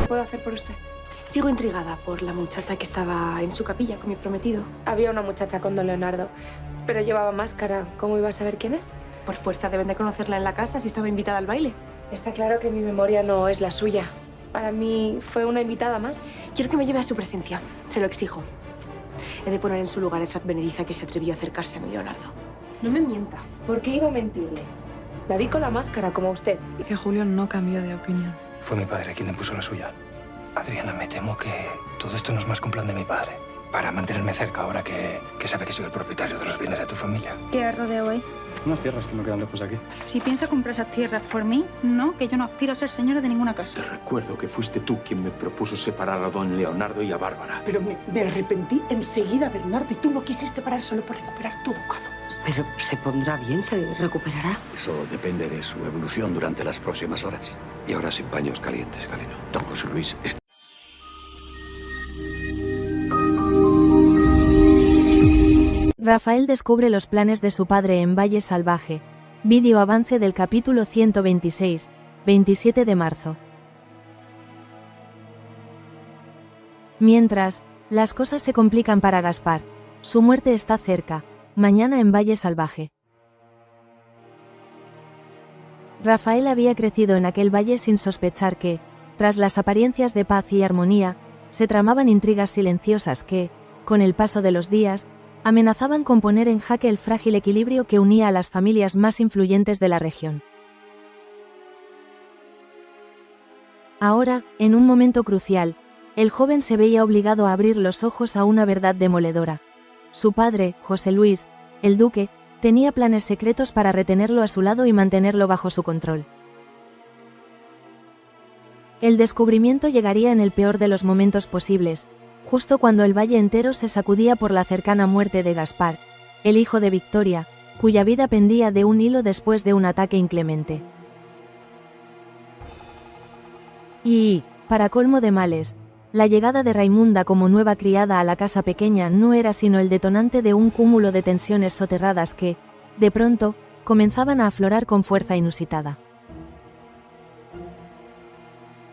puedo hacer por usted? Sigo intrigada por la muchacha que estaba en su capilla con mi prometido. Había una muchacha con don Leonardo, pero llevaba máscara. ¿Cómo iba a saber quién es? Por fuerza deben de conocerla en la casa si estaba invitada al baile. Está claro que mi memoria no es la suya. Para mí fue una invitada más. Quiero que me lleve a su presencia. Se lo exijo. He de poner en su lugar a esa advenediza que se atrevió a acercarse a mi Leonardo. No me mienta. ¿Por qué iba a mentirle? La vi con la máscara, como usted. Y que Julio no cambió de opinión. Fue mi padre quien impuso la suya. Adriana, me temo que todo esto no es más que un plan de mi padre. Para mantenerme cerca ahora que sabe que soy el propietario de los bienes de tu familia. ¿Qué rodeo hay? Unas tierras que no quedan lejos de aquí. Si piensa comprar esas tierras por mí, no, que yo no aspiro a ser señora de ninguna casa. Te recuerdo que fuiste tú quien me propuso separar a don Leonardo y a Bárbara. Pero me arrepentí enseguida, Bernardo, y tú no quisiste parar solo por recuperar tu ducado. Pero se pondrá bien, se recuperará. Eso depende de su evolución durante las próximas horas. Y ahora sin paños calientes, Galeno. Don José Luis está... Rafael descubre los planes de su padre en Valle Salvaje. Vídeo avance del capítulo 126, 27 de marzo. Mientras, las cosas se complican para Gaspar. Su muerte está cerca, mañana en Valle Salvaje. Rafael había crecido en aquel valle sin sospechar que, tras las apariencias de paz y armonía, se tramaban intrigas silenciosas que, con el paso de los días, amenazaban con poner en jaque el frágil equilibrio que unía a las familias más influyentes de la región. Ahora, en un momento crucial, el joven se veía obligado a abrir los ojos a una verdad demoledora. Su padre, José Luis, el duque, tenía planes secretos para retenerlo a su lado y mantenerlo bajo su control. El descubrimiento llegaría en el peor de los momentos posibles, justo cuando el valle entero se sacudía por la cercana muerte de Gaspar, el hijo de Victoria, cuya vida pendía de un hilo después de un ataque inclemente. Y, para colmo de males, la llegada de Raimunda como nueva criada a la casa pequeña no era sino el detonante de un cúmulo de tensiones soterradas que, de pronto, comenzaban a aflorar con fuerza inusitada.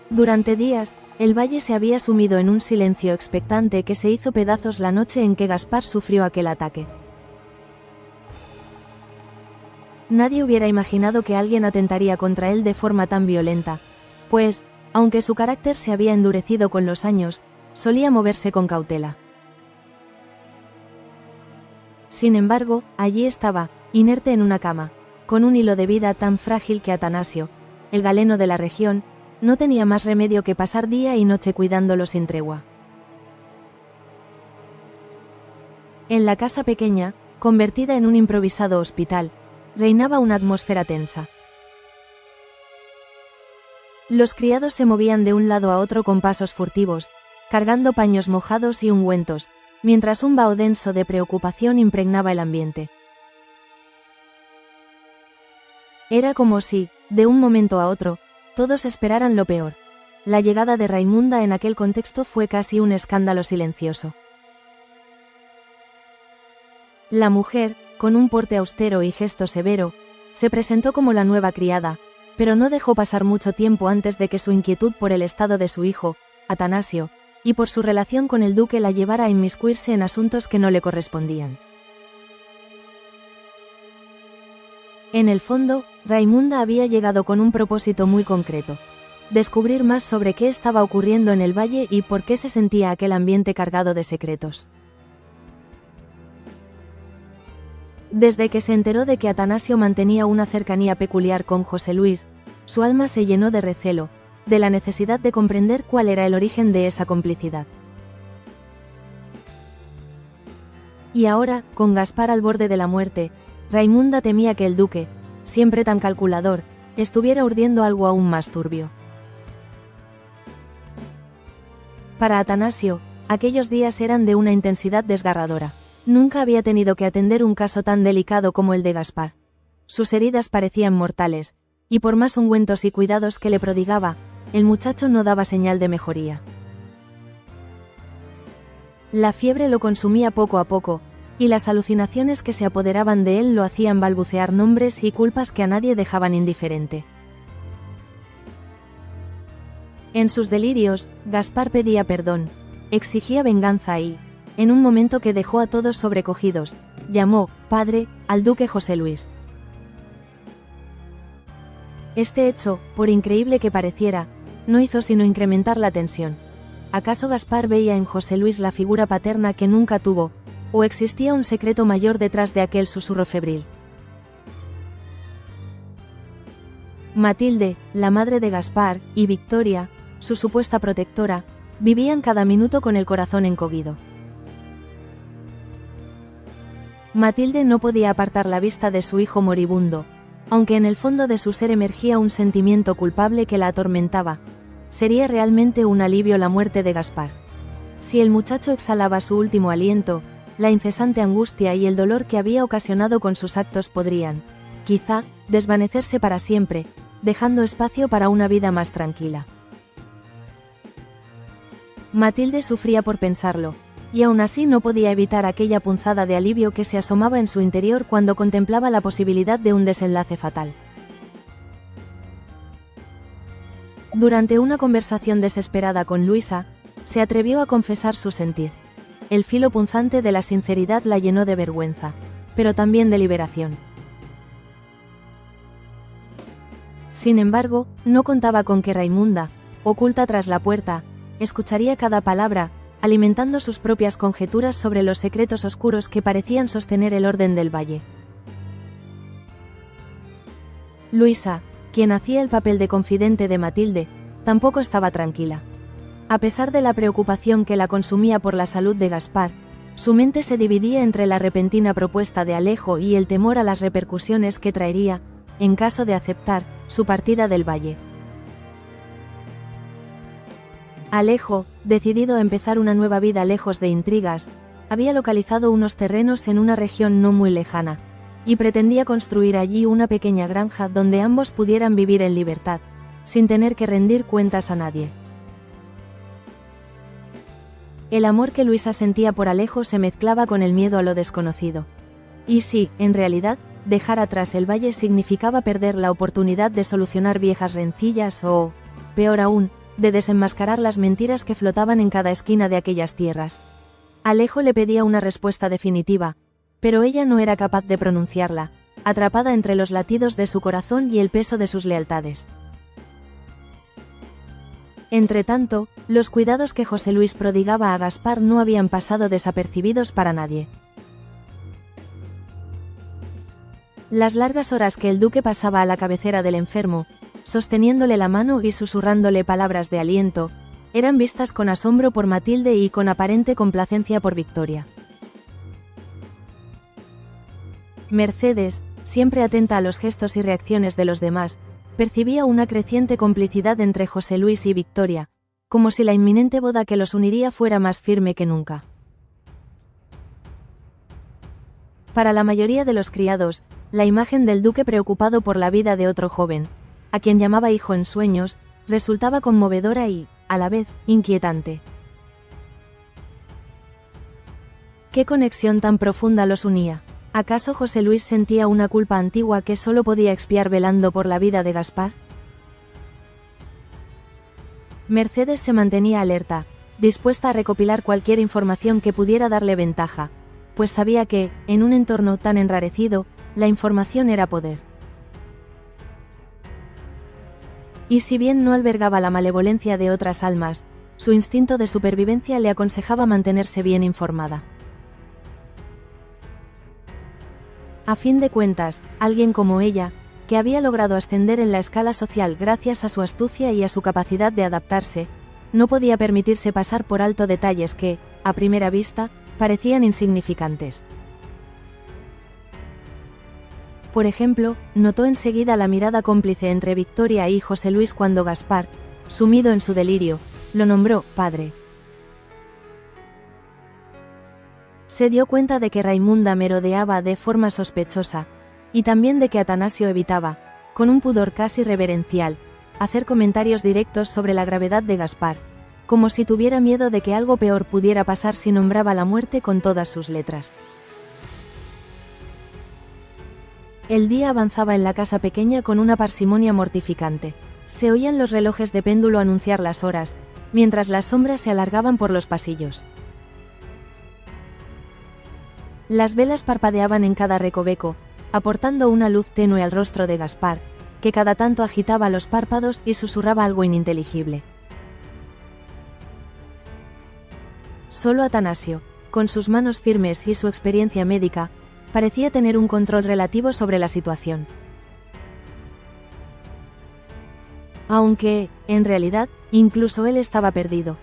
Durante días, el valle se había sumido en un silencio expectante que se hizo pedazos la noche en que Gaspar sufrió aquel ataque. Nadie hubiera imaginado que alguien atentaría contra él de forma tan violenta, pues, aunque su carácter se había endurecido con los años, solía moverse con cautela. Sin embargo, allí estaba, inerte en una cama, con un hilo de vida tan frágil que Atanasio, el galeno de la región, no tenía más remedio que pasar día y noche cuidándolo sin tregua. En la casa pequeña, convertida en un improvisado hospital, reinaba una atmósfera tensa. Los criados se movían de un lado a otro con pasos furtivos, cargando paños mojados y ungüentos, mientras un vaho denso de preocupación impregnaba el ambiente. Era como si, de un momento a otro, todos esperaran lo peor. La llegada de Raimunda en aquel contexto fue casi un escándalo silencioso. La mujer, con un porte austero y gesto severo, se presentó como la nueva criada, pero no dejó pasar mucho tiempo antes de que su inquietud por el estado de su hijo, Atanasio, y por su relación con el duque la llevara a inmiscuirse en asuntos que no le correspondían. En el fondo, Raimunda había llegado con un propósito muy concreto: descubrir más sobre qué estaba ocurriendo en el valle y por qué se sentía aquel ambiente cargado de secretos. Desde que se enteró de que Atanasio mantenía una cercanía peculiar con José Luis, su alma se llenó de recelo, de la necesidad de comprender cuál era el origen de esa complicidad. Y ahora, con Gaspar al borde de la muerte, Raimunda temía que el duque, siempre tan calculador, estuviera urdiendo algo aún más turbio. Para Atanasio, aquellos días eran de una intensidad desgarradora. Nunca había tenido que atender un caso tan delicado como el de Gaspar. Sus heridas parecían mortales, y por más ungüentos y cuidados que le prodigaba, el muchacho no daba señal de mejoría. La fiebre lo consumía poco a poco, y las alucinaciones que se apoderaban de él lo hacían balbucear nombres y culpas que a nadie dejaban indiferente. En sus delirios, Gaspar pedía perdón, exigía venganza y, en un momento que dejó a todos sobrecogidos, llamó «padre» al duque José Luis. Este hecho, por increíble que pareciera, no hizo sino incrementar la tensión. ¿Acaso Gaspar veía en José Luis la figura paterna que nunca tuvo, o existía un secreto mayor detrás de aquel susurro febril? Matilde, la madre de Gaspar, y Victoria, su supuesta protectora, vivían cada minuto con el corazón encogido. Matilde no podía apartar la vista de su hijo moribundo, aunque en el fondo de su ser emergía un sentimiento culpable que la atormentaba. Sería realmente un alivio la muerte de Gaspar. Si el muchacho exhalaba su último aliento, la incesante angustia y el dolor que había ocasionado con sus actos podrían, quizá, desvanecerse para siempre, dejando espacio para una vida más tranquila. Matilde sufría por pensarlo, y aún así no podía evitar aquella punzada de alivio que se asomaba en su interior cuando contemplaba la posibilidad de un desenlace fatal. Durante una conversación desesperada con Luisa, se atrevió a confesar su sentir. El filo punzante de la sinceridad la llenó de vergüenza, pero también de liberación. Sin embargo, no contaba con que Raimunda, oculta tras la puerta, escucharía cada palabra, alimentando sus propias conjeturas sobre los secretos oscuros que parecían sostener el orden del valle. Luisa, quien hacía el papel de confidente de Matilde, tampoco estaba tranquila. A pesar de la preocupación que la consumía por la salud de Gaspar, su mente se dividía entre la repentina propuesta de Alejo y el temor a las repercusiones que traería, en caso de aceptar, su partida del valle. Alejo, decidido a empezar una nueva vida lejos de intrigas, había localizado unos terrenos en una región no muy lejana, y pretendía construir allí una pequeña granja donde ambos pudieran vivir en libertad, sin tener que rendir cuentas a nadie. El amor que Luisa sentía por Alejo se mezclaba con el miedo a lo desconocido. Y si, en realidad, dejar atrás el valle significaba perder la oportunidad de solucionar viejas rencillas o, peor aún, de desenmascarar las mentiras que flotaban en cada esquina de aquellas tierras. Alejo le pedía una respuesta definitiva, pero ella no era capaz de pronunciarla, atrapada entre los latidos de su corazón y el peso de sus lealtades. Entretanto, los cuidados que José Luis prodigaba a Gaspar no habían pasado desapercibidos para nadie. Las largas horas que el duque pasaba a la cabecera del enfermo, sosteniéndole la mano y susurrándole palabras de aliento, eran vistas con asombro por Matilde y con aparente complacencia por Victoria. Mercedes, siempre atenta a los gestos y reacciones de los demás, percibía una creciente complicidad entre José Luis y Victoria, como si la inminente boda que los uniría fuera más firme que nunca. Para la mayoría de los criados, la imagen del duque preocupado por la vida de otro joven, a quien llamaba hijo en sueños, resultaba conmovedora y, a la vez, inquietante. ¿Qué conexión tan profunda los unía? ¿Acaso José Luis sentía una culpa antigua que solo podía expiar velando por la vida de Gaspar? Mercedes se mantenía alerta, dispuesta a recopilar cualquier información que pudiera darle ventaja, pues sabía que, en un entorno tan enrarecido, la información era poder. Y si bien no albergaba la malevolencia de otras almas, su instinto de supervivencia le aconsejaba mantenerse bien informada. A fin de cuentas, alguien como ella, que había logrado ascender en la escala social gracias a su astucia y a su capacidad de adaptarse, no podía permitirse pasar por alto detalles que, a primera vista, parecían insignificantes. Por ejemplo, notó enseguida la mirada cómplice entre Victoria y José Luis cuando Gaspar, sumido en su delirio, lo nombró padre. Se dio cuenta de que Raimunda merodeaba de forma sospechosa, y también de que Atanasio evitaba, con un pudor casi reverencial, hacer comentarios directos sobre la gravedad de Gaspar, como si tuviera miedo de que algo peor pudiera pasar si nombraba la muerte con todas sus letras. El día avanzaba en la casa pequeña con una parsimonia mortificante. Se oían los relojes de péndulo anunciar las horas, mientras las sombras se alargaban por los pasillos. Las velas parpadeaban en cada recoveco, aportando una luz tenue al rostro de Gaspar, que cada tanto agitaba los párpados y susurraba algo ininteligible. Solo Atanasio, con sus manos firmes y su experiencia médica, parecía tener un control relativo sobre la situación. Aunque, en realidad, incluso él estaba perdido.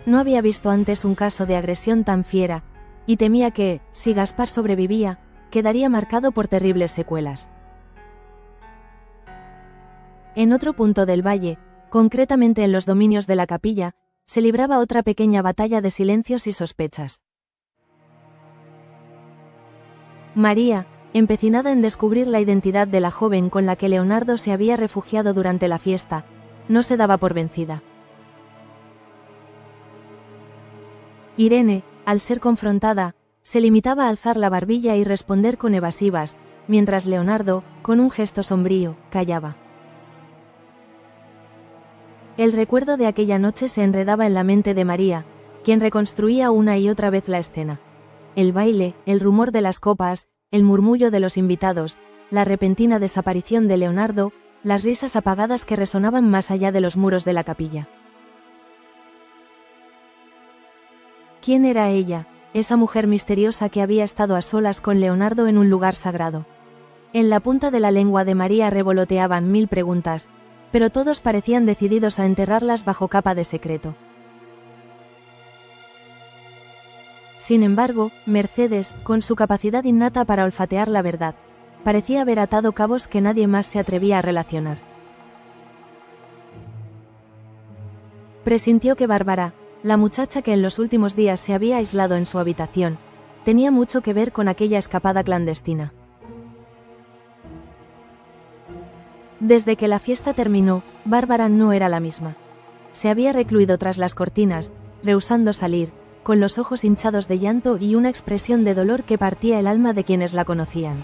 No había visto antes un caso de agresión tan fiera, y temía que, si Gaspar sobrevivía, quedaría marcado por terribles secuelas. En otro punto del valle, concretamente en los dominios de la capilla, se libraba otra pequeña batalla de silencios y sospechas. María, empecinada en descubrir la identidad de la joven con la que Leonardo se había refugiado durante la fiesta, no se daba por vencida. Irene, al ser confrontada, se limitaba a alzar la barbilla y responder con evasivas, mientras Leonardo, con un gesto sombrío, callaba. El recuerdo de aquella noche se enredaba en la mente de María, quien reconstruía una y otra vez la escena. El baile, el rumor de las copas, el murmullo de los invitados, la repentina desaparición de Leonardo, las risas apagadas que resonaban más allá de los muros de la capilla. ¿Quién era ella, esa mujer misteriosa que había estado a solas con Leonardo en un lugar sagrado? En la punta de la lengua de María revoloteaban 1000 preguntas, pero todos parecían decididos a enterrarlas bajo capa de secreto. Sin embargo, Mercedes, con su capacidad innata para olfatear la verdad, parecía haber atado cabos que nadie más se atrevía a relacionar. Presintió que Bárbara, la muchacha que en los últimos días se había aislado en su habitación, tenía mucho que ver con aquella escapada clandestina. Desde que la fiesta terminó, Bárbara no era la misma. Se había recluido tras las cortinas, rehusando salir, con los ojos hinchados de llanto y una expresión de dolor que partía el alma de quienes la conocían.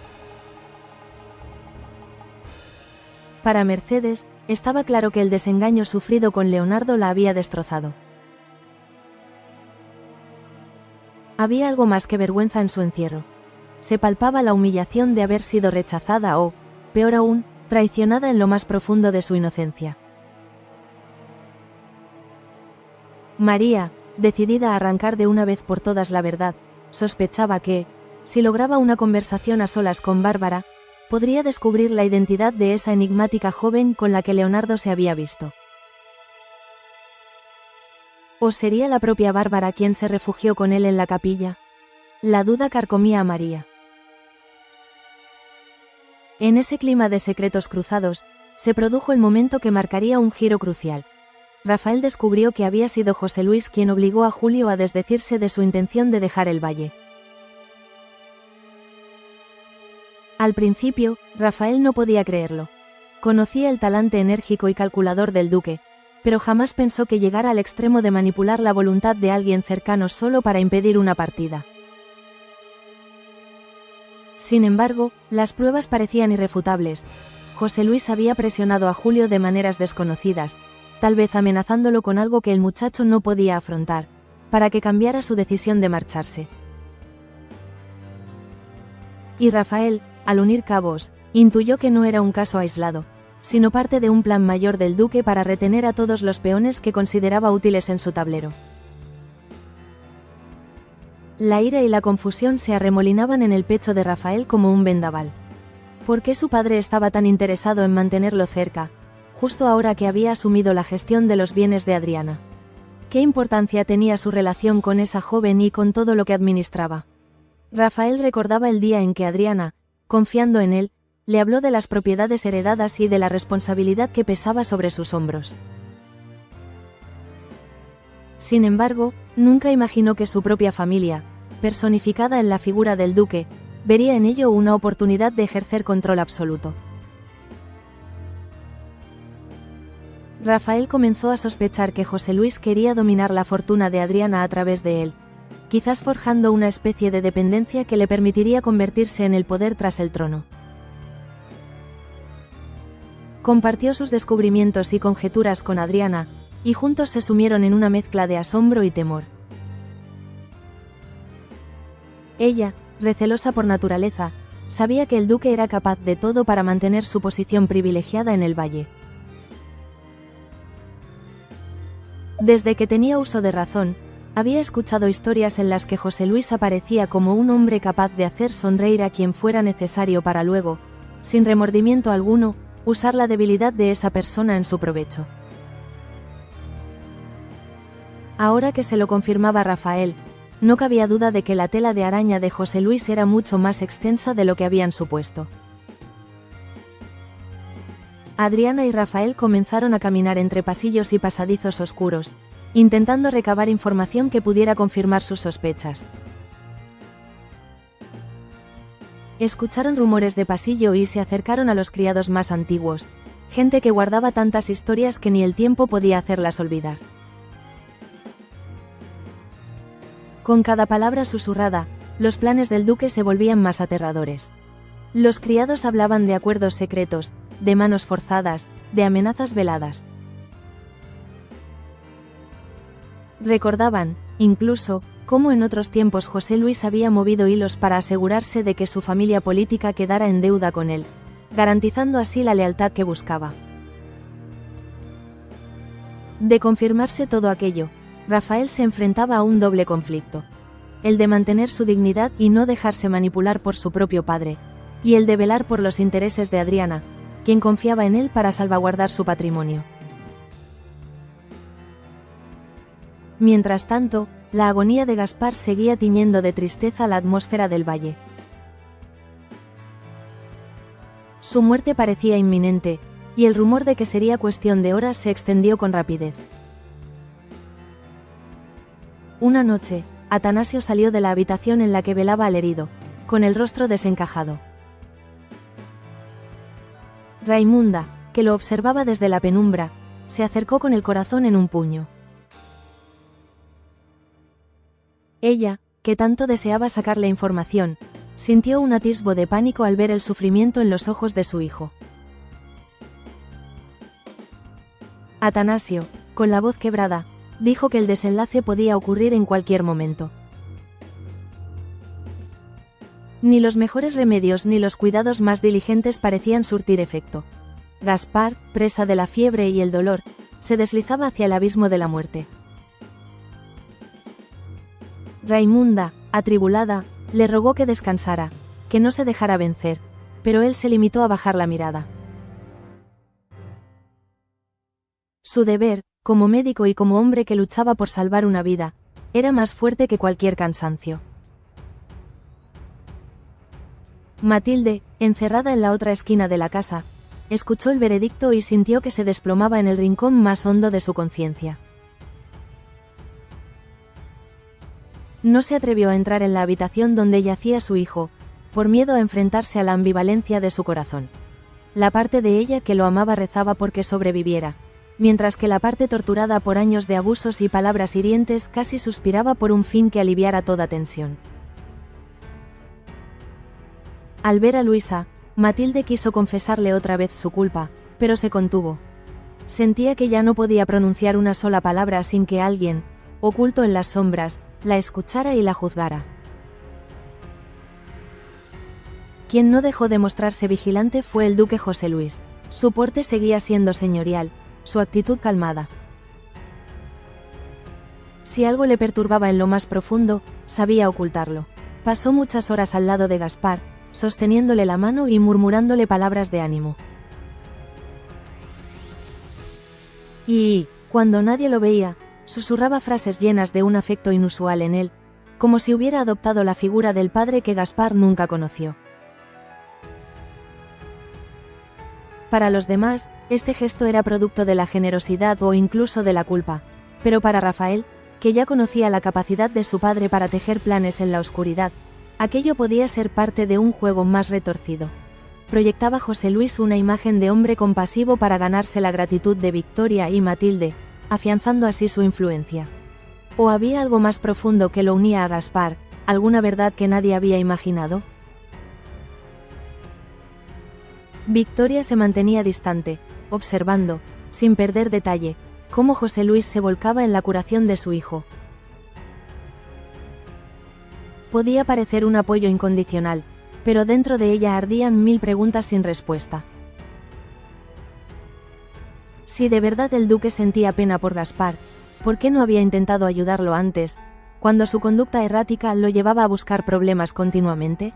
Para Mercedes, estaba claro que el desengaño sufrido con Leonardo la había destrozado. Había algo más que vergüenza en su encierro. Se palpaba la humillación de haber sido rechazada o, peor aún, traicionada en lo más profundo de su inocencia. María, decidida a arrancar de una vez por todas la verdad, sospechaba que, si lograba una conversación a solas con Bárbara, podría descubrir la identidad de esa enigmática joven con la que Leonardo se había visto. ¿O sería la propia Bárbara quien se refugió con él en la capilla? La duda carcomía a María. En ese clima de secretos cruzados, se produjo el momento que marcaría un giro crucial. Rafael descubrió que había sido José Luis quien obligó a Julio a desdecirse de su intención de dejar el valle. Al principio, Rafael no podía creerlo. Conocía el talante enérgico y calculador del duque, pero jamás pensó que llegara al extremo de manipular la voluntad de alguien cercano solo para impedir una partida. Sin embargo, las pruebas parecían irrefutables. José Luis había presionado a Julio de maneras desconocidas, tal vez amenazándolo con algo que el muchacho no podía afrontar, para que cambiara su decisión de marcharse. Y Rafael, al unir cabos, intuyó que no era un caso aislado, sino parte de un plan mayor del duque para retener a todos los peones que consideraba útiles en su tablero. La ira y la confusión se arremolinaban en el pecho de Rafael como un vendaval. ¿Por qué su padre estaba tan interesado en mantenerlo cerca, justo ahora que había asumido la gestión de los bienes de Adriana? ¿Qué importancia tenía su relación con esa joven y con todo lo que administraba? Rafael recordaba el día en que Adriana, confiando en él, le habló de las propiedades heredadas y de la responsabilidad que pesaba sobre sus hombros. Sin embargo, nunca imaginó que su propia familia, personificada en la figura del duque, vería en ello una oportunidad de ejercer control absoluto. Rafael comenzó a sospechar que José Luis quería dominar la fortuna de Adriana a través de él, quizás forjando una especie de dependencia que le permitiría convertirse en el poder tras el trono. Compartió sus descubrimientos y conjeturas con Adriana, y juntos se sumieron en una mezcla de asombro y temor. Ella, recelosa por naturaleza, sabía que el duque era capaz de todo para mantener su posición privilegiada en el valle. Desde que tenía uso de razón, había escuchado historias en las que José Luis aparecía como un hombre capaz de hacer sonreír a quien fuera necesario para luego, sin remordimiento alguno, usar la debilidad de esa persona en su provecho. Ahora que se lo confirmaba Rafael, no cabía duda de que la tela de araña de José Luis era mucho más extensa de lo que habían supuesto. Adriana y Rafael comenzaron a caminar entre pasillos y pasadizos oscuros, intentando recabar información que pudiera confirmar sus sospechas. Escucharon rumores de pasillo y se acercaron a los criados más antiguos, gente que guardaba tantas historias que ni el tiempo podía hacerlas olvidar. Con cada palabra susurrada, los planes del duque se volvían más aterradores. Los criados hablaban de acuerdos secretos, de manos forzadas, de amenazas veladas. Recordaban, incluso, cómo en otros tiempos José Luis había movido hilos para asegurarse de que su familia política quedara en deuda con él, garantizando así la lealtad que buscaba. De confirmarse todo aquello, Rafael se enfrentaba a un doble conflicto: el de mantener su dignidad y no dejarse manipular por su propio padre, y el de velar por los intereses de Adriana, quien confiaba en él para salvaguardar su patrimonio. Mientras tanto, la agonía de Gaspar seguía tiñendo de tristeza la atmósfera del valle. Su muerte parecía inminente, y el rumor de que sería cuestión de horas se extendió con rapidez. Una noche, Atanasio salió de la habitación en la que velaba al herido, con el rostro desencajado. Raimunda, que lo observaba desde la penumbra, se acercó con el corazón en un puño. Ella, que tanto deseaba sacarle información, sintió un atisbo de pánico al ver el sufrimiento en los ojos de su hijo. Atanasio, con la voz quebrada, dijo que el desenlace podía ocurrir en cualquier momento. Ni los mejores remedios ni los cuidados más diligentes parecían surtir efecto. Gaspar, presa de la fiebre y el dolor, se deslizaba hacia el abismo de la muerte. Raimunda, atribulada, le rogó que descansara, que no se dejara vencer, pero él se limitó a bajar la mirada. Su deber, como médico y como hombre que luchaba por salvar una vida, era más fuerte que cualquier cansancio. Matilde, encerrada en la otra esquina de la casa, escuchó el veredicto y sintió que se desplomaba en el rincón más hondo de su conciencia. No se atrevió a entrar en la habitación donde yacía su hijo, por miedo a enfrentarse a la ambivalencia de su corazón. La parte de ella que lo amaba rezaba porque sobreviviera, mientras que la parte torturada por años de abusos y palabras hirientes casi suspiraba por un fin que aliviara toda tensión. Al ver a Luisa, Matilde quiso confesarle otra vez su culpa, pero se contuvo. Sentía que ya no podía pronunciar una sola palabra sin que alguien, oculto en las sombras, la escuchara y la juzgara. Quien no dejó de mostrarse vigilante fue el duque José Luis. Su porte seguía siendo señorial, su actitud calmada. Si algo le perturbaba en lo más profundo, sabía ocultarlo. Pasó muchas horas al lado de Gaspar, sosteniéndole la mano y murmurándole palabras de ánimo. Y, cuando nadie lo veía, susurraba frases llenas de un afecto inusual en él, como si hubiera adoptado la figura del padre que Gaspar nunca conoció. Para los demás, este gesto era producto de la generosidad o incluso de la culpa, pero para Rafael, que ya conocía la capacidad de su padre para tejer planes en la oscuridad, aquello podía ser parte de un juego más retorcido. Proyectaba José Luis una imagen de hombre compasivo para ganarse la gratitud de Victoria y Matilde, afianzando así su influencia. ¿O había algo más profundo que lo unía a Gaspar, alguna verdad que nadie había imaginado? Victoria se mantenía distante, observando, sin perder detalle, cómo José Luis se volcaba en la curación de su hijo. Podía parecer un apoyo incondicional, pero dentro de ella ardían 1000 preguntas sin respuesta. Si de verdad el duque sentía pena por Gaspar, ¿por qué no había intentado ayudarlo antes, cuando su conducta errática lo llevaba a buscar problemas continuamente?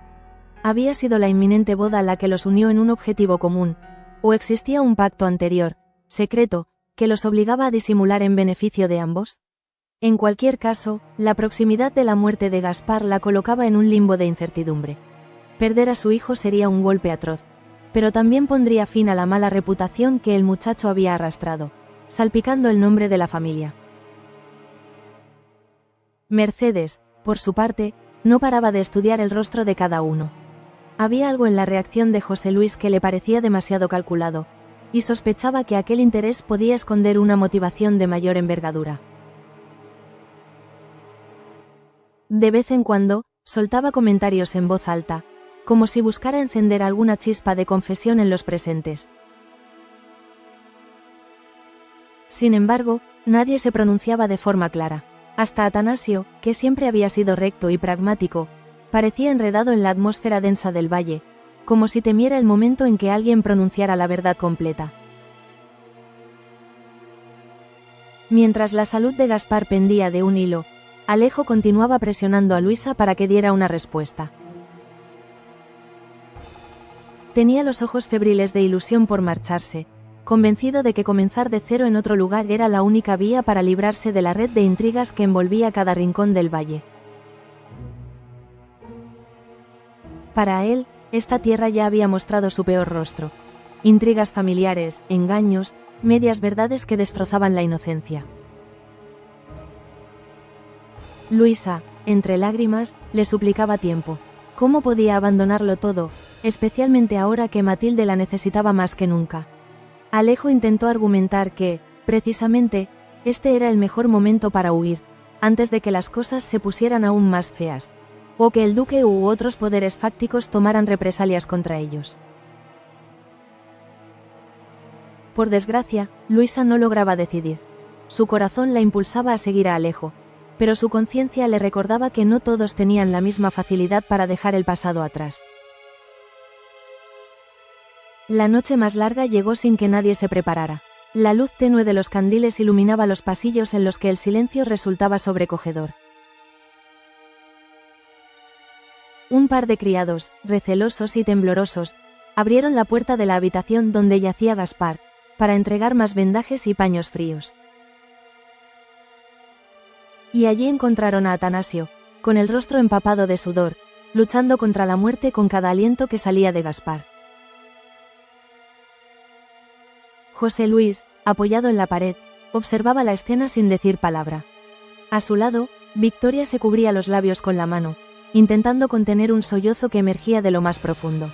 ¿Había sido la inminente boda la que los unió en un objetivo común, o existía un pacto anterior, secreto, que los obligaba a disimular en beneficio de ambos? En cualquier caso, la proximidad de la muerte de Gaspar la colocaba en un limbo de incertidumbre. Perder a su hijo sería un golpe atroz, pero también pondría fin a la mala reputación que el muchacho había arrastrado, salpicando el nombre de la familia. Mercedes, por su parte, no paraba de estudiar el rostro de cada uno. Había algo en la reacción de José Luis que le parecía demasiado calculado, y sospechaba que aquel interés podía esconder una motivación de mayor envergadura. De vez en cuando, soltaba comentarios en voz alta, como si buscara encender alguna chispa de confesión en los presentes. Sin embargo, nadie se pronunciaba de forma clara. Hasta Atanasio, que siempre había sido recto y pragmático, parecía enredado en la atmósfera densa del valle, como si temiera el momento en que alguien pronunciara la verdad completa. Mientras la salud de Gaspar pendía de un hilo, Alejo continuaba presionando a Luisa para que diera una respuesta. Tenía los ojos febriles de ilusión por marcharse, convencido de que comenzar de cero en otro lugar era la única vía para librarse de la red de intrigas que envolvía cada rincón del valle. Para él, esta tierra ya había mostrado su peor rostro: intrigas familiares, engaños, medias verdades que destrozaban la inocencia. Luisa, entre lágrimas, le suplicaba tiempo. ¿Cómo podía abandonarlo todo, especialmente ahora que Matilde la necesitaba más que nunca? Alejo intentó argumentar que, precisamente, este era el mejor momento para huir, antes de que las cosas se pusieran aún más feas, o que el duque u otros poderes fácticos tomaran represalias contra ellos. Por desgracia, Luisa no lograba decidir. Su corazón la impulsaba a seguir a Alejo, pero su conciencia le recordaba que no todos tenían la misma facilidad para dejar el pasado atrás. La noche más larga llegó sin que nadie se preparara. La luz tenue de los candiles iluminaba los pasillos en los que el silencio resultaba sobrecogedor. Un par de criados, recelosos y temblorosos, abrieron la puerta de la habitación donde yacía Gaspar, para entregar más vendajes y paños fríos. Y allí encontraron a Atanasio, con el rostro empapado de sudor, luchando contra la muerte con cada aliento que salía de Gaspar. José Luis, apoyado en la pared, observaba la escena sin decir palabra. A su lado, Victoria se cubría los labios con la mano, intentando contener un sollozo que emergía de lo más profundo.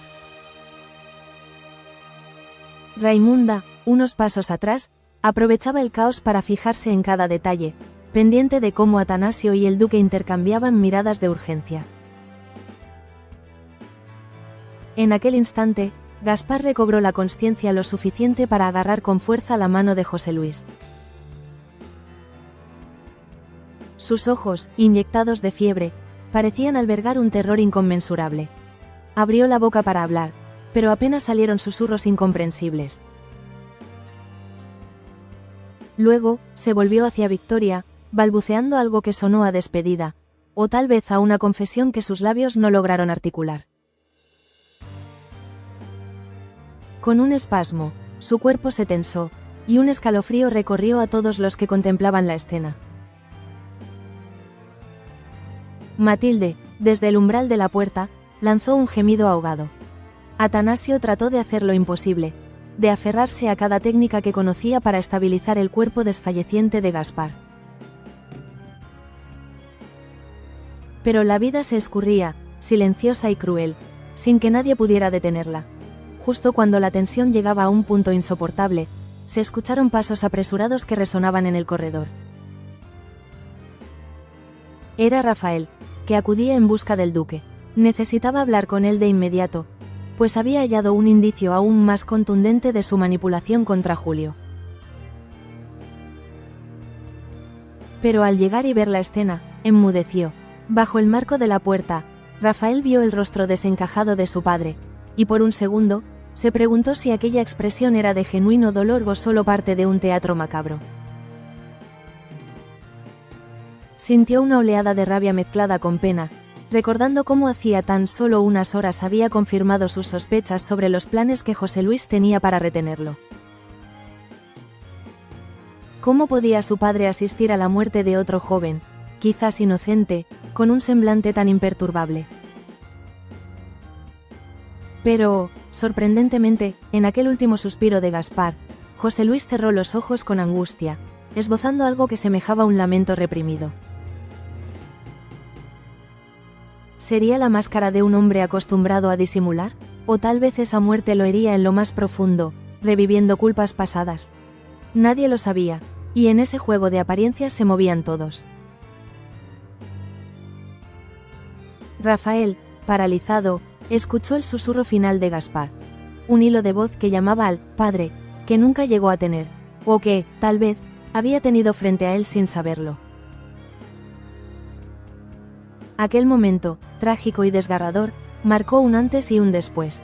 Raimunda, unos pasos atrás, aprovechaba el caos para fijarse en cada detalle, pendiente de cómo Atanasio y el duque intercambiaban miradas de urgencia. En aquel instante, Gaspar recobró la consciencia lo suficiente para agarrar con fuerza la mano de José Luis. Sus ojos, inyectados de fiebre, parecían albergar un terror inconmensurable. Abrió la boca para hablar, pero apenas salieron susurros incomprensibles. Luego, se volvió hacia Victoria, balbuceando algo que sonó a despedida, o tal vez a una confesión que sus labios no lograron articular. Con un espasmo, su cuerpo se tensó, y un escalofrío recorrió a todos los que contemplaban la escena. Matilde, desde el umbral de la puerta, lanzó un gemido ahogado. Atanasio trató de hacer lo imposible, de aferrarse a cada técnica que conocía para estabilizar el cuerpo desfalleciente de Gaspar. Pero la vida se escurría, silenciosa y cruel, sin que nadie pudiera detenerla. Justo cuando la tensión llegaba a un punto insoportable, se escucharon pasos apresurados que resonaban en el corredor. Era Rafael, que acudía en busca del duque. Necesitaba hablar con él de inmediato, pues había hallado un indicio aún más contundente de su manipulación contra Julio. Pero al llegar y ver la escena, enmudeció. Bajo el marco de la puerta, Rafael vio el rostro desencajado de su padre, y por un segundo, se preguntó si aquella expresión era de genuino dolor o solo parte de un teatro macabro. Sintió una oleada de rabia mezclada con pena, recordando cómo hacía tan solo unas horas había confirmado sus sospechas sobre los planes que José Luis tenía para retenerlo. ¿Cómo podía su padre asistir a la muerte de otro joven, quizás inocente, con un semblante tan imperturbable? Pero, sorprendentemente, en aquel último suspiro de Gaspar, José Luis cerró los ojos con angustia, esbozando algo que semejaba un lamento reprimido. ¿Sería la máscara de un hombre acostumbrado a disimular? ¿O tal vez esa muerte lo hería en lo más profundo, reviviendo culpas pasadas? Nadie lo sabía, y en ese juego de apariencias se movían todos. Rafael, paralizado, escuchó el susurro final de Gaspar. Un hilo de voz que llamaba al padre, que nunca llegó a tener, o que, tal vez, había tenido frente a él sin saberlo. Aquel momento, trágico y desgarrador, marcó un antes y un después.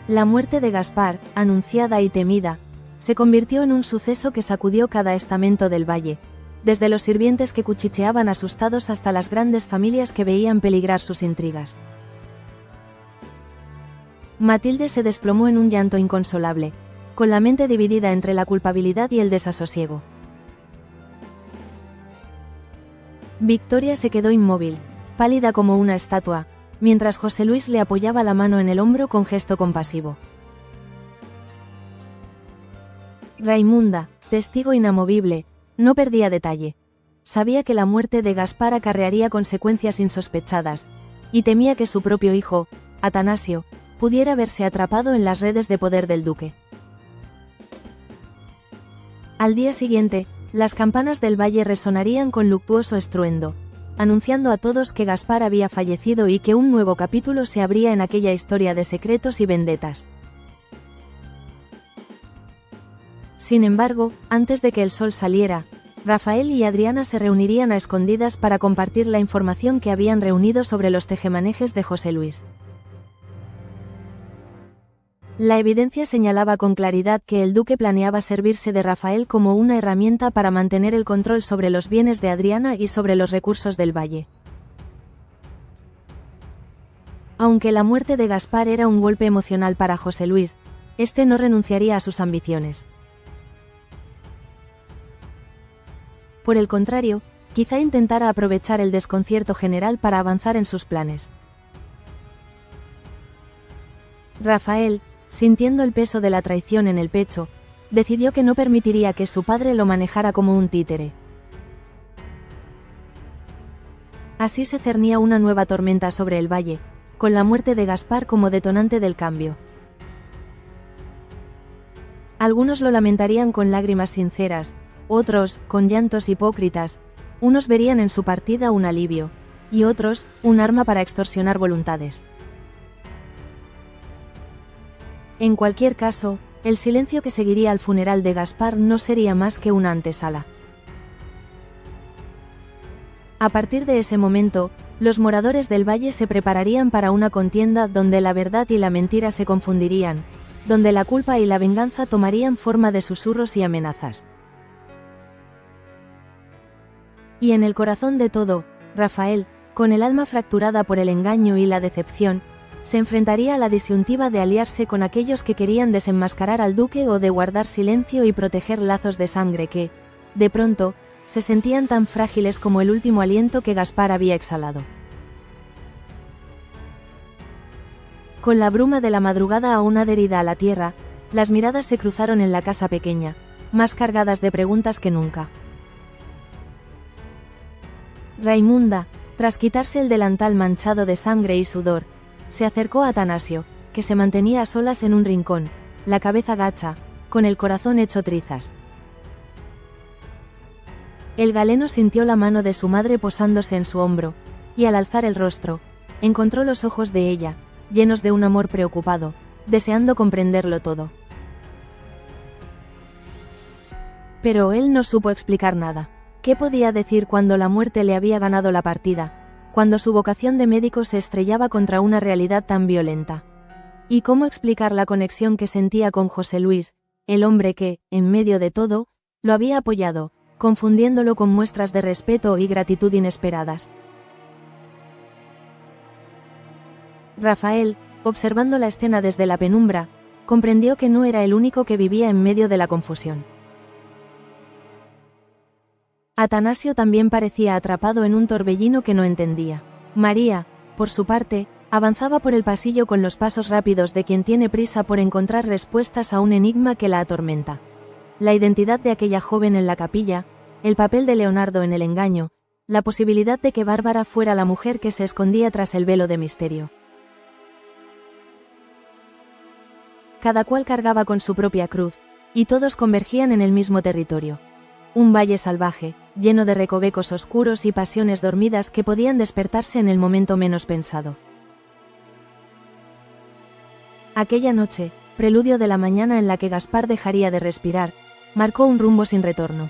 La muerte de Gaspar, anunciada y temida, se convirtió en un suceso que sacudió cada estamento del valle, desde los sirvientes que cuchicheaban asustados hasta las grandes familias que veían peligrar sus intrigas. Matilde se desplomó en un llanto inconsolable, con la mente dividida entre la culpabilidad y el desasosiego. Victoria se quedó inmóvil, pálida como una estatua, mientras José Luis le apoyaba la mano en el hombro con gesto compasivo. Raimunda, testigo inamovible, no perdía detalle. Sabía que la muerte de Gaspar acarrearía consecuencias insospechadas, y temía que su propio hijo, Atanasio, pudiera verse atrapado en las redes de poder del duque. Al día siguiente, las campanas del valle resonarían con luctuoso estruendo, anunciando a todos que Gaspar había fallecido y que un nuevo capítulo se abría en aquella historia de secretos y vendetas. Sin embargo, antes de que el sol saliera, Rafael y Adriana se reunirían a escondidas para compartir la información que habían reunido sobre los tejemanejes de José Luis. La evidencia señalaba con claridad que el duque planeaba servirse de Rafael como una herramienta para mantener el control sobre los bienes de Adriana y sobre los recursos del valle. Aunque la muerte de Gaspar era un golpe emocional para José Luis, este no renunciaría a sus ambiciones. Por el contrario, quizá intentara aprovechar el desconcierto general para avanzar en sus planes. Rafael, sintiendo el peso de la traición en el pecho, decidió que no permitiría que su padre lo manejara como un títere. Así se cernía una nueva tormenta sobre el valle, con la muerte de Gaspar como detonante del cambio. Algunos lo lamentarían con lágrimas sinceras, otros, con llantos hipócritas, unos verían en su partida un alivio, y otros, un arma para extorsionar voluntades. En cualquier caso, el silencio que seguiría al funeral de Gaspar no sería más que una antesala. A partir de ese momento, los moradores del valle se prepararían para una contienda donde la verdad y la mentira se confundirían, donde la culpa y la venganza tomarían forma de susurros y amenazas. Y en el corazón de todo, Rafael, con el alma fracturada por el engaño y la decepción, se enfrentaría a la disyuntiva de aliarse con aquellos que querían desenmascarar al duque o de guardar silencio y proteger lazos de sangre que, de pronto, se sentían tan frágiles como el último aliento que Gaspar había exhalado. Con la bruma de la madrugada aún adherida a la tierra, las miradas se cruzaron en la casa pequeña, más cargadas de preguntas que nunca. Raimunda, tras quitarse el delantal manchado de sangre y sudor, se acercó a Atanasio, que se mantenía a solas en un rincón, la cabeza gacha, con el corazón hecho trizas. El galeno sintió la mano de su madre posándose en su hombro, y al alzar el rostro, encontró los ojos de ella, llenos de un amor preocupado, deseando comprenderlo todo. Pero él no supo explicar nada. ¿Qué podía decir cuando la muerte le había ganado la partida? Cuando su vocación de médico se estrellaba contra una realidad tan violenta. ¿Y cómo explicar la conexión que sentía con José Luis, el hombre que, en medio de todo, lo había apoyado, confundiéndolo con muestras de respeto y gratitud inesperadas? Rafael, observando la escena desde la penumbra, comprendió que no era el único que vivía en medio de la confusión. Atanasio también parecía atrapado en un torbellino que no entendía. María, por su parte, avanzaba por el pasillo con los pasos rápidos de quien tiene prisa por encontrar respuestas a un enigma que la atormenta. La identidad de aquella joven en la capilla, el papel de Leonardo en el engaño, la posibilidad de que Bárbara fuera la mujer que se escondía tras el velo de misterio. Cada cual cargaba con su propia cruz, y todos convergían en el mismo territorio. Un valle salvaje, lleno de recovecos oscuros y pasiones dormidas que podían despertarse en el momento menos pensado. Aquella noche, preludio de la mañana en la que Gaspar dejaría de respirar, marcó un rumbo sin retorno.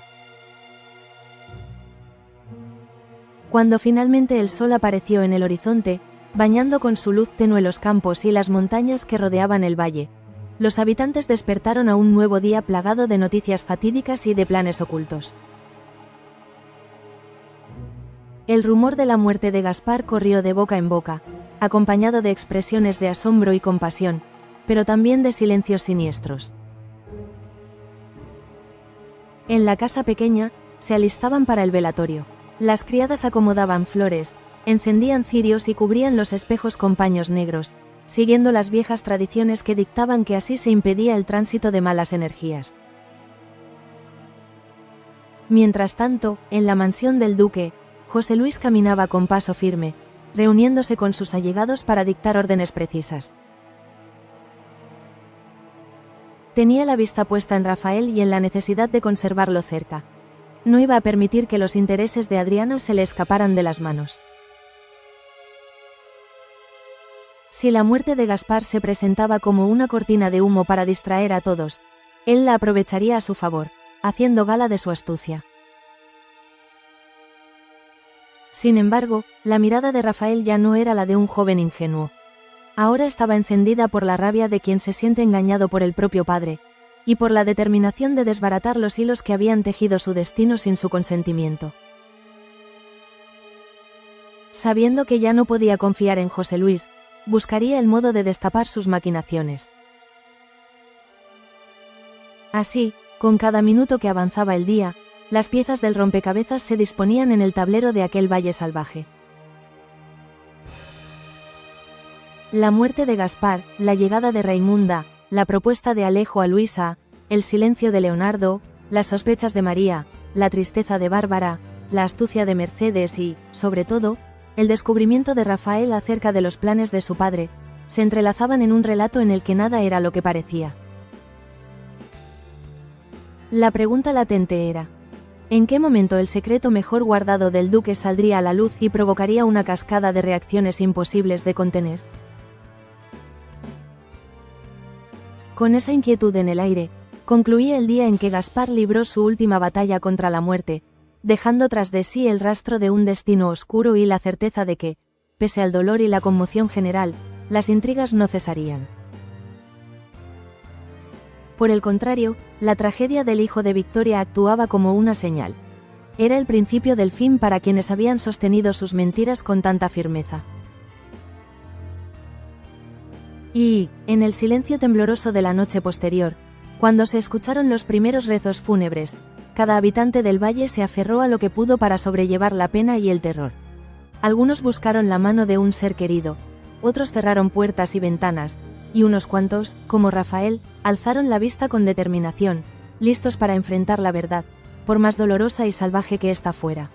Cuando finalmente el sol apareció en el horizonte, bañando con su luz tenue los campos y las montañas que rodeaban el valle, los habitantes despertaron a un nuevo día plagado de noticias fatídicas y de planes ocultos. El rumor de la muerte de Gaspar corrió de boca en boca, acompañado de expresiones de asombro y compasión, pero también de silencios siniestros. En la casa pequeña, se alistaban para el velatorio. Las criadas acomodaban flores, encendían cirios y cubrían los espejos con paños negros, siguiendo las viejas tradiciones que dictaban que así se impedía el tránsito de malas energías. Mientras tanto, en la mansión del duque, José Luis caminaba con paso firme, reuniéndose con sus allegados para dictar órdenes precisas. Tenía la vista puesta en Rafael y en la necesidad de conservarlo cerca. No iba a permitir que los intereses de Adriana se le escaparan de las manos. Si la muerte de Gaspar se presentaba como una cortina de humo para distraer a todos, él la aprovecharía a su favor, haciendo gala de su astucia. Sin embargo, la mirada de Rafael ya no era la de un joven ingenuo. Ahora estaba encendida por la rabia de quien se siente engañado por el propio padre, y por la determinación de desbaratar los hilos que habían tejido su destino sin su consentimiento. Sabiendo que ya no podía confiar en José Luis, buscaría el modo de destapar sus maquinaciones. Así, con cada minuto que avanzaba el día, las piezas del rompecabezas se disponían en el tablero de aquel valle salvaje. La muerte de Gaspar, la llegada de Raimunda, la propuesta de Alejo a Luisa, el silencio de Leonardo, las sospechas de María, la tristeza de Bárbara, la astucia de Mercedes y, sobre todo, el descubrimiento de Rafael acerca de los planes de su padre, se entrelazaban en un relato en el que nada era lo que parecía. La pregunta latente era: ¿en qué momento el secreto mejor guardado del duque saldría a la luz y provocaría una cascada de reacciones imposibles de contener? Con esa inquietud en el aire, concluía el día en que Gaspar libró su última batalla contra la muerte, dejando tras de sí el rastro de un destino oscuro y la certeza de que, pese al dolor y la conmoción general, las intrigas no cesarían. Por el contrario, la tragedia del hijo de Victoria actuaba como una señal. Era el principio del fin para quienes habían sostenido sus mentiras con tanta firmeza. Y, en el silencio tembloroso de la noche posterior, cuando se escucharon los primeros rezos fúnebres, cada habitante del valle se aferró a lo que pudo para sobrellevar la pena y el terror. Algunos buscaron la mano de un ser querido, otros cerraron puertas y ventanas, y unos cuantos, como Rafael, alzaron la vista con determinación, listos para enfrentar la verdad, por más dolorosa y salvaje que ésta fuera.